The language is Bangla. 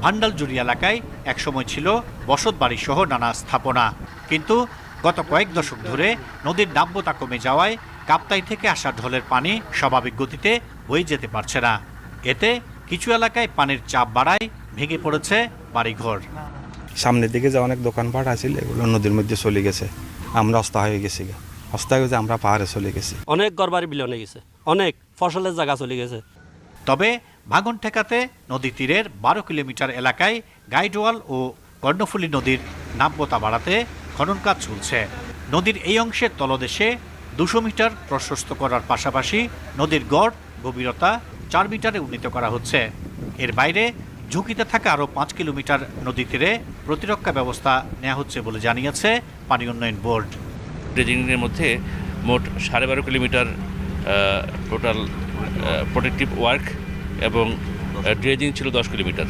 ভান্ডালজুড়ি এলাকায় একসময় ছিল বসতবাড়ি সহ নানা স্থাপনা, কিন্তু গত কয়েক দশক ধরে নদীর নাব্যতা কমে যাওয়ায় কাপ্তাই থেকে আসা ঢলের পানি স্বাভাবিক গতিতে বয়ে যেতে পারছে না। এতে কিছু এলাকায় পানির চাপ বাড়ায় ভেঙে পড়েছে বাড়িঘর। সামনের দিকে যে অনেক দোকানপাট আছে এগুলো নদীর মধ্যে চলে গেছে, আমরা অস্থায়ী হয়ে গেছি, অস্থায়ী হয়ে আমরা পাহাড়ে চলে গেছি। অনেক ঘরবাড়ি বিলীন গেছে, অনেক ফসলের জায়গা চলে গেছে। তবে ভাঙন ঠেকাতে নদী তীরের 12 কিলোমিটার এলাকায় গাইডওয়াল ও কর্ণফুলী নদীর নাব্যতা বাড়াতে খনন কাজ চলছে। নদীর এই অংশের তলদেশে 200 মিটার প্রশস্ত করার পাশাপাশি নদীর গড় গভীরতা 4 মিটারে উন্নীত করা হচ্ছে। এর বাইরে ঝুঁকিতে থাকা আরও 5 কিলোমিটার নদী তীরে প্রতিরক্ষা ব্যবস্থা নেওয়া হচ্ছে বলে জানিয়েছে পানি উন্নয়ন বোর্ড। ড্রেজিংয়ের মধ্যে মোট 12.5 কিলোমিটার টোটাল প্রোটেক্টিভ ওয়ার্ক এবং ড্রেজিং ছিল 10 কিলোমিটার।